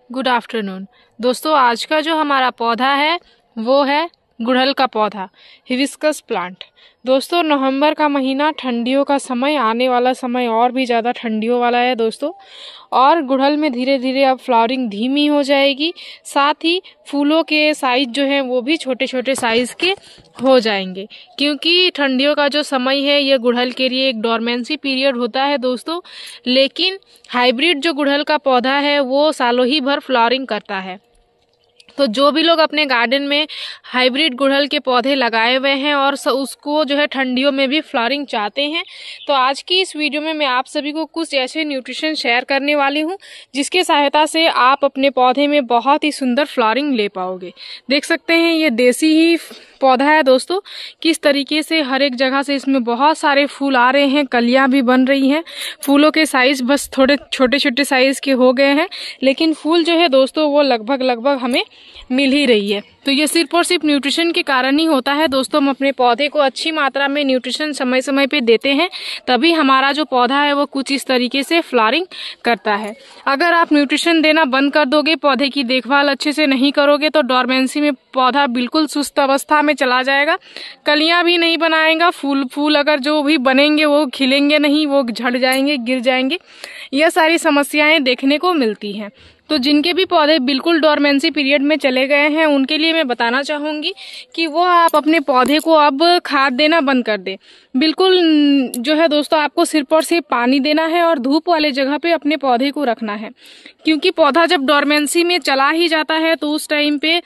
Good afternoon दोस्तों। आज का जो हमारा पौधा है वो है गुड़हल का पौधा, हिबिस्कस प्लांट। दोस्तों, नवंबर का महीना ठंडियों का समय, आने वाला समय और भी ज़्यादा ठंडियों वाला है दोस्तों। और गुड़हल में धीरे धीरे अब फ्लावरिंग धीमी हो जाएगी, साथ ही फूलों के साइज जो है वो भी छोटे छोटे साइज के हो जाएंगे, क्योंकि ठंडियों का जो समय है ये गुड़हल के लिए एक डोरमेंसी पीरियड होता है दोस्तों। लेकिन हाइब्रिड जो गुड़हल का पौधा है वो सालों ही भर फ्लावरिंग करता है। तो जो भी लोग अपने गार्डन में हाइब्रिड गुड़हल के पौधे लगाए हुए हैं और उसको जो है ठंडियों में भी फ्लावरिंग चाहते हैं, तो आज की इस वीडियो में मैं आप सभी को कुछ ऐसे न्यूट्रिशन शेयर करने वाली हूं जिसके सहायता से आप अपने पौधे में बहुत ही सुंदर फ्लावरिंग ले पाओगे। देख सकते हैं ये देसी ही पौधा है दोस्तों, किस तरीके से हर एक जगह से इसमें बहुत सारे फूल आ रहे हैं, कलियां भी बन रही हैं। फूलों के साइज बस थोड़े छोटे छोटे साइज के हो गए हैं, लेकिन फूल जो है दोस्तों वो लगभग हमें मिल ही रही है। तो ये सिर्फ और सिर्फ न्यूट्रिशन के कारण ही होता है दोस्तों। हम अपने पौधे को अच्छी मात्रा में न्यूट्रिशन समय समय पे देते हैं, तभी हमारा जो पौधा है वो कुछ इस तरीके से फ्लावरिंग करता है। अगर आप न्यूट्रिशन देना बंद कर दोगे, पौधे की देखभाल अच्छे से नहीं करोगे, तो डोरमेंसी में पौधा बिल्कुल सुस्त अवस्था में चला जाएगा, कलियां भी नहीं बनाएगा, फूल अगर जो भी बनेंगे वो खिलेंगे नहीं, वो झड़ जाएंगे, गिर जाएंगे। यह सारी समस्याएं देखने को मिलती हैं। तो जिनके भी पौधे बिल्कुल डोरमेंसी पीरियड में चले गए हैं, उनके लिए मैं बताना चाहूँगी कि वो आप अपने पौधे को अब खाद देना बंद कर दे। बिल्कुल जो है दोस्तों, आपको सिर्फ और सिर्फ पानी देना है और धूप वाले जगह पे अपने पौधे को रखना है, क्योंकि पौधा जब डोरमेंसी में चला ही जाता है तो उस टाइम पे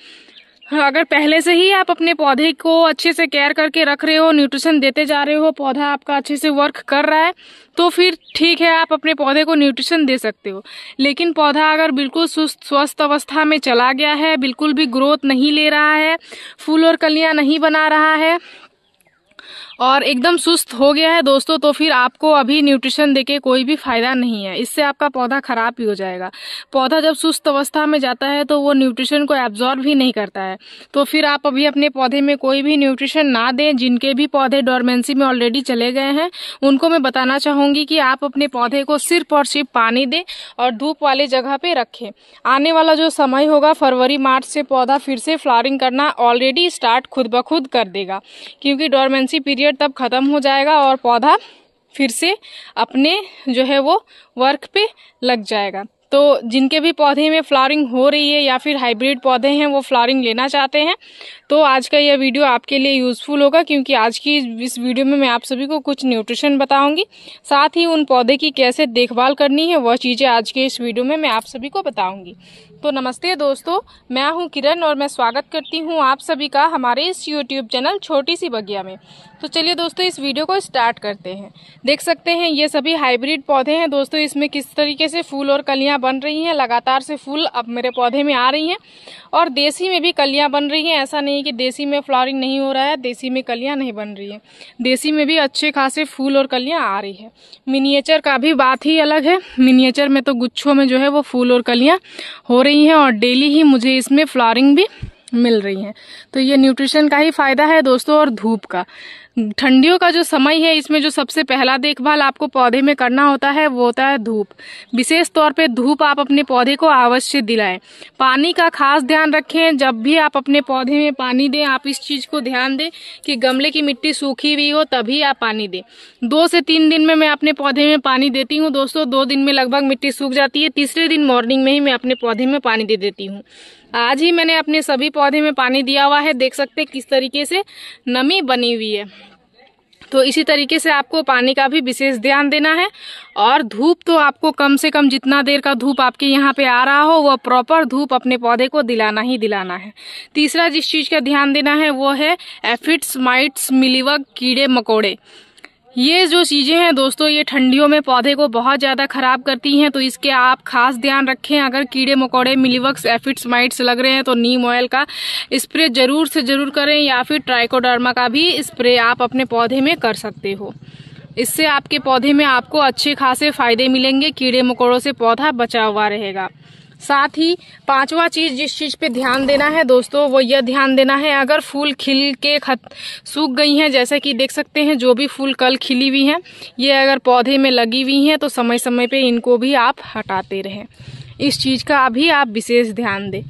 अगर पहले से ही आप अपने पौधे को अच्छे से केयर करके रख रहे हो, न्यूट्रिशन देते जा रहे हो, पौधा आपका अच्छे से वर्क कर रहा है, तो फिर ठीक है, आप अपने पौधे को न्यूट्रिशन दे सकते हो। लेकिन पौधा अगर बिल्कुल स्वस्थ अवस्था में चला गया है, बिल्कुल भी ग्रोथ नहीं ले रहा है, फूल और कलियां नहीं बना रहा है और एकदम सुस्त हो गया है दोस्तों, तो फिर आपको अभी न्यूट्रिशन देके कोई भी फायदा नहीं है। इससे आपका पौधा खराब ही हो जाएगा। पौधा जब सुस्त अवस्था में जाता है तो वो न्यूट्रिशन को एब्जॉर्ब ही नहीं करता है। तो फिर आप अभी अपने पौधे में कोई भी न्यूट्रिशन ना दें। जिनके भी पौधे डोरमेंसी में ऑलरेडी चले गए हैं, उनको मैं बताना चाहूंगी कि आप अपने पौधे को सिर्फ और सिर्फ पानी दें और धूप वाले जगह पे रखें। आने वाला जो समय होगा, फरवरी मार्च से पौधा फिर से फ्लावरिंग करना ऑलरेडी स्टार्ट खुद ब खुद कर देगा, क्योंकि डोरमेंसी पीरियड तब खत्म हो जाएगा और पौधा फिर से अपने जो है वो वर्क पे लग जाएगा। तो जिनके भी पौधे में फ्लावरिंग हो रही है या फिर हाइब्रिड पौधे हैं वो फ्लावरिंग लेना चाहते हैं, तो आज का यह वीडियो आपके लिए यूजफुल होगा, क्योंकि आज की इस वीडियो में मैं आप सभी को कुछ न्यूट्रिशन बताऊंगी, साथ ही उन पौधे की कैसे देखभाल करनी है वह चीज़ें आज के इस वीडियो में मैं आप सभी को बताऊंगी। तो नमस्ते दोस्तों, मैं हूं किरण और मैं स्वागत करती हूं आप सभी का हमारे इस यूट्यूब चैनल छोटी सी बगिया में। तो चलिए दोस्तों, इस वीडियो को स्टार्ट करते हैं। देख सकते हैं ये सभी हाइब्रिड पौधे हैं दोस्तों। इसमें किस तरीके से फूल और कलियां बन रही हैं, लगातार से फूल अब मेरे पौधे में आ रही हैं और देसी में भी कलियां बन रही हैं। ऐसा नहीं कि देसी में फ्लावरिंग नहीं हो रहा है, देसी में कलियां नहीं बन रही हैं, देसी में भी अच्छे खासे फूल और कलियां आ रही है। मिनिएचर का भी बात ही अलग है। मिनिएचर में तो गुच्छों में जो है वो फूल और कलियां हो रही हैं और डेली ही मुझे इसमें फ्लावरिंग भी मिल रही हैं। तो ये न्यूट्रिशन का ही फायदा है दोस्तों। और धूप का, ठंडियों का जो समय है, इसमें जो सबसे पहला देखभाल आपको पौधे में करना होता है वो होता है धूप। विशेष तौर पे धूप आप अपने पौधे को अवश्य दिलाएं। पानी का खास ध्यान रखें। जब भी आप अपने पौधे में पानी दें, आप इस चीज को ध्यान दें कि गमले की मिट्टी सूखी हुई हो, तभी आप पानी दें। 2 से 3 दिन में मैं अपने पौधे में पानी देती हूँ दोस्तों। 2 दिन में लगभग मिट्टी सूख जाती है, तीसरे दिन मॉर्निंग में ही मैं अपने पौधे में पानी दे देती हूँ। आज ही मैंने अपने सभी पौधे में पानी दिया हुआ है। देख सकते हैं किस तरीके से नमी बनी हुई है। तो इसी तरीके से आपको पानी का भी विशेष ध्यान देना है। और धूप तो आपको कम से कम जितना देर का धूप आपके यहाँ पे आ रहा हो, वह प्रॉपर धूप अपने पौधे को दिलाना ही दिलाना है। तीसरा जिस चीज का ध्यान देना है वो है एफिड्स, माइट्स, मिलीबग, कीड़े मकोड़े। ये जो चीजें हैं दोस्तों, ये ठंडियों में पौधे को बहुत ज्यादा खराब करती हैं, तो इसके आप खास ध्यान रखें। अगर कीड़े मकोड़े, मिलीबग्स, एफिड्स, माइट्स लग रहे हैं तो नीम ऑयल का स्प्रे जरूर से जरूर करें, या फिर ट्राइकोडर्मा का भी स्प्रे आप अपने पौधे में कर सकते हो। इससे आपके पौधे में आपको अच्छे खासे फायदे मिलेंगे, कीड़े मकोड़ों से पौधा बचा हुआ रहेगा। साथ ही 5वां चीज जिस चीज पे ध्यान देना है दोस्तों, वो यह ध्यान देना है, अगर फूल खिल के सूख गई हैं, जैसे कि देख सकते हैं जो भी फूल कल खिली हुई हैं, ये अगर पौधे में लगी हुई हैं तो समय समय पे इनको भी आप हटाते रहें। इस चीज़ का अभी आप विशेष ध्यान दें।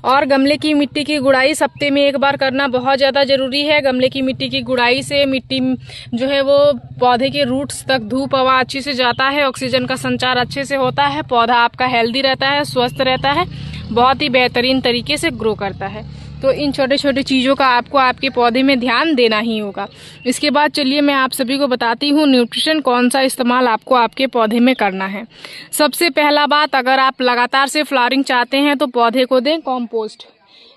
और गमले की मिट्टी की गुड़ाई हफ्ते में एक बार करना बहुत ज़्यादा ज़रूरी है। गमले की मिट्टी की गुड़ाई से मिट्टी जो है वो पौधे के रूट्स तक धूप हवा अच्छे से जाता है, ऑक्सीजन का संचार अच्छे से होता है, पौधा आपका हेल्दी रहता है, स्वस्थ रहता है, बहुत ही बेहतरीन तरीके से ग्रो करता है। तो इन छोटे छोटे चीज़ों का आपको आपके पौधे में ध्यान देना ही होगा। इसके बाद चलिए मैं आप सभी को बताती हूँ न्यूट्रिशन कौन सा इस्तेमाल आपको आपके पौधे में करना है। सबसे पहला बात, अगर आप लगातार से फ्लावरिंग चाहते हैं तो पौधे को दें कॉम्पोस्ट,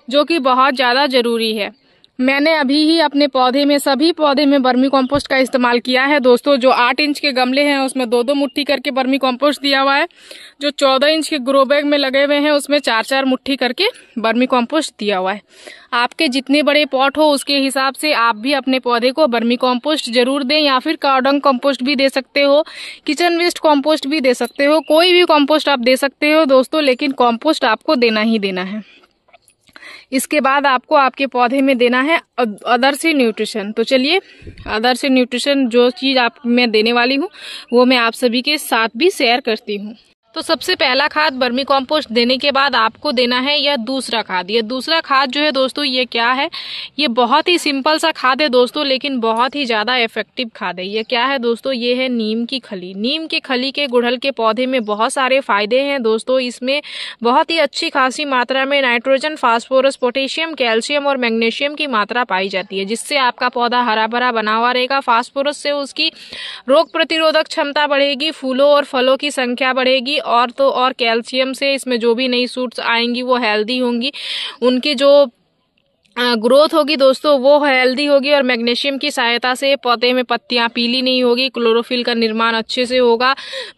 जो कि बहुत ज़्यादा ज़रूरी है। मैंने अभी ही अपने पौधे में, सभी पौधे में वर्मी कंपोस्ट का इस्तेमाल किया है दोस्तों। जो 8 इंच के गमले हैं उसमें 2-2 मुट्ठी करके वर्मी कंपोस्ट दिया हुआ है। जो 14 इंच के ग्रो बैग में लगे हुए हैं उसमें 4-4 मुट्ठी करके वर्मी कंपोस्ट दिया हुआ है। आपके जितने बड़े पॉट हो उसके हिसाब से आप भी अपने पौधे को वर्मी कंपोस्ट जरूर दें, या फिर काउडंग कंपोस्ट भी दे सकते हो, किचन वेस्ट कंपोस्ट भी दे सकते हो, कोई भी कंपोस्ट आप दे सकते हो दोस्तों, लेकिन कंपोस्ट आपको देना ही देना है। इसके बाद आपको आपके पौधे में देना है अदर्स न्यूट्रिशन। तो चलिए अदर्स न्यूट्रिशन जो चीज़ आप मैं देने वाली हूँ वो मैं आप सभी के साथ भी शेयर करती हूँ। तो सबसे पहला खाद वर्मी कंपोस्ट देने के बाद आपको देना है यह दूसरा खाद। यह दूसरा खाद जो है दोस्तों ये क्या है, ये बहुत ही सिंपल सा खाद है दोस्तों, लेकिन बहुत ही ज़्यादा इफेक्टिव खाद है। ये क्या है दोस्तों, ये है नीम की खली। नीम की खली के गुड़हल के पौधे में बहुत सारे फायदे हैं दोस्तों। इसमें बहुत ही अच्छी खासी मात्रा में नाइट्रोजन, फास्फोरस, पोटेशियम, कैल्शियम और मैग्नीशियम की मात्रा पाई जाती है, जिससे आपका पौधा हरा भरा बना हुआ रहेगा। फास्फोरस से उसकी रोग प्रतिरोधक क्षमता बढ़ेगी, फूलों और फलों की संख्या बढ़ेगी, और कैल्शियम से इसमें जो भी नई शूट्स आएंगी वो हेल्दी होंगी, उनकी जो ग्रोथ होगी दोस्तों वो हेल्दी होगी। और मैग्नीशियम की सहायता से पौधे में पत्तियां पीली नहीं होगी, क्लोरोफिल का निर्माण अच्छे से होगा।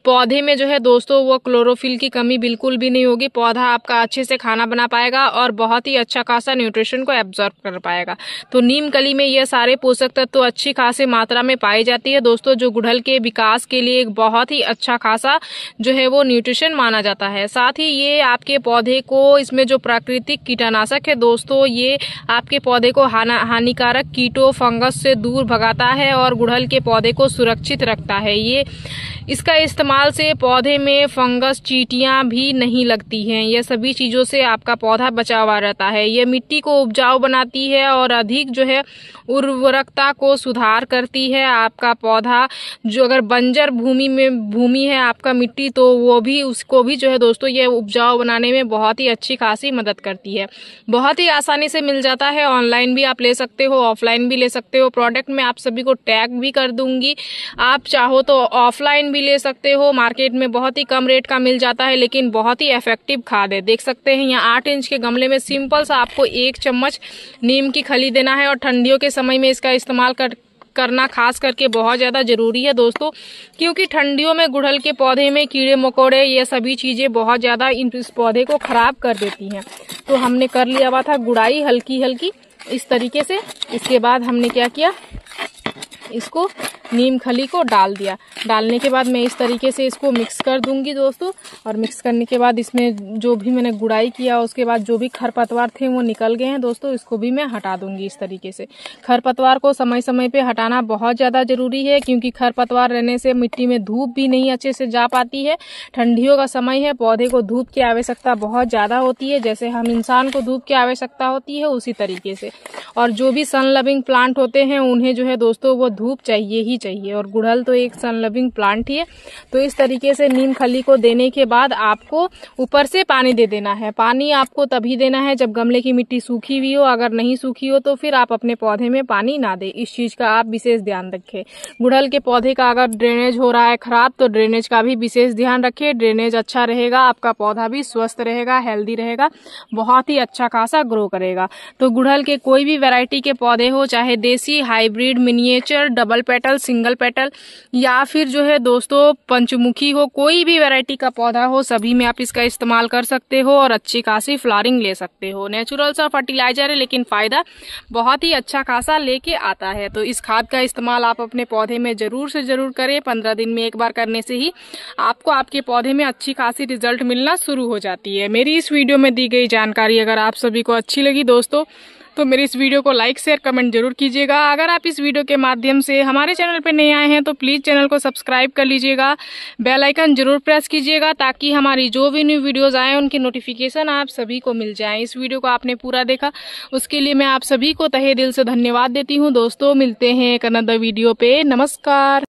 पौधे में जो है दोस्तों वो क्लोरोफिल की कमी बिल्कुल भी नहीं होगी। पौधा आपका अच्छे से खाना बना पाएगा और बहुत ही अच्छा खासा न्यूट्रिशन को एब्जॉर्ब कर पाएगा। तो नीम कली में ये सारे पोषक तत्व तो अच्छी खासी मात्रा में पाई जाती है दोस्तों, जो गुड़हल के विकास के लिए एक बहुत ही अच्छा खासा जो है वो न्यूट्रिशन माना जाता है। साथ ही ये आपके पौधे को, इसमें जो प्राकृतिक कीटनाशक है दोस्तों, ये आपके पौधे को हानिकारक कीटों, फंगस से दूर भगाता है और गुड़हल के पौधे को सुरक्षित रखता है। ये इसका इस्तेमाल से पौधे में फंगस, चींटियां भी नहीं लगती हैं। ये सभी चीज़ों से आपका पौधा बचा हुआ रहता है। ये मिट्टी को उपजाऊ बनाती है और अधिक जो है उर्वरकता को सुधार करती है। आपका पौधा जो अगर बंजर भूमि है आपका मिट्टी, तो वो भी उसको भी जो है दोस्तों ये उपजाऊ बनाने में बहुत ही अच्छी खासी मदद करती है। बहुत ही आसानी से मिल जाता है, ऑनलाइन भी आप ले सकते हो, ऑफलाइन भी ले सकते हो। प्रोडक्ट में आप सभी को टैग भी कर दूंगी, आप चाहो तो ऑफलाइन भी ले सकते हो। मार्केट में बहुत ही कम रेट का मिल जाता है, लेकिन बहुत ही इफेक्टिव खाद है। देख सकते हैं यहाँ 8 इंच के गमले में सिंपल सा आपको 1 चम्मच नीम की खली देना है। और ठंडियों के समय में इसका इस्तेमाल करना खास करके बहुत ज़्यादा ज़रूरी है दोस्तों, क्योंकि ठंडियों में गुड़हल के पौधे में कीड़े मकोड़े ये सभी चीज़ें बहुत ज़्यादा इस पौधे को ख़राब कर देती हैं। तो हमने कर लिया हुआ था गुड़ाई हल्की हल्की इस तरीके से। इसके बाद हमने क्या किया, इसको नीम खली को डाल दिया। डालने के बाद मैं इस तरीके से इसको मिक्स कर दूंगी दोस्तों। और मिक्स करने के बाद इसमें जो भी मैंने गुड़ाई किया उसके बाद जो भी खरपतवार थे वो निकल गए हैं दोस्तों, इसको भी मैं हटा दूंगी इस तरीके से। खरपतवार को समय समय पे हटाना बहुत ज़्यादा ज़रूरी है, क्योंकि खरपतवार रहने से मिट्टी में धूप भी नहीं अच्छे से जा पाती है। ठंडियों का समय है, पौधे को धूप की आवश्यकता बहुत ज़्यादा होती है, जैसे हम इंसान को धूप की आवश्यकता होती है उसी तरीके से। और जो भी सन लविंग प्लांट होते हैं उन्हें जो है दोस्तों वो धूप चाहिए ही चाहिए, और गुड़हल तो एक सन लविंग प्लांट ही है। तो इस तरीके से नीम खली को देने के बाद आपको ऊपर से पानी दे देना है। पानी आपको तभी देना है जब गमले की मिट्टी सूखी हुई हो। अगर नहीं सूखी हो तो फिर आप अपने पौधे में पानी ना दें, इस चीज का आप विशेष ध्यान रखें। गुड़हल के पौधे का अगर ड्रेनेज हो रहा है खराब, तो ड्रेनेज का भी विशेष ध्यान रखें। ड्रेनेज अच्छा रहेगा, आपका पौधा भी स्वस्थ रहेगा, हेल्दी रहेगा, बहुत ही अच्छा खासा ग्रो करेगा। तो गुड़हल के कोई भी वैरायटी के पौधे हो, चाहे देसी, hybrid, miniature, double petal, single petal, या फिर जो है दोस्तों पंचमुखी हो, कोई भी वैरायटी का पौधा हो, सभी में आप इसका इस्तेमाल कर सकते हो और अच्छी खासी फ्लावरिंग ले सकते हो। नेचुरल सा फर्टिलाइजर है, लेकिन फायदा बहुत ही अच्छा खासा लेके आता है। तो इस खाद का इस्तेमाल आप अपने पौधे में जरूर से जरूर करें। 15 दिन में एक बार करने से ही आपको आपके पौधे में अच्छी खासी रिजल्ट मिलना शुरू हो जाती है। मेरी इस वीडियो में दी गई जानकारी अगर आप सभी को अच्छी लगी दोस्तों, दोस्तों मेरे इस वीडियो को लाइक शेयर कमेंट जरूर कीजिएगा। अगर आप इस वीडियो के माध्यम से हमारे चैनल पर नए आए हैं तो प्लीज़ चैनल को सब्सक्राइब कर लीजिएगा, बेल आइकन जरूर प्रेस कीजिएगा ताकि हमारी जो भी न्यू वीडियोज़ आएँ उनकी नोटिफिकेशन आप सभी को मिल जाए। इस वीडियो को आपने पूरा देखा उसके लिए मैं आप सभी को तहे दिल से धन्यवाद देती हूँ। दोस्तों मिलते हैं एक अनदर वीडियो पे। नमस्कार।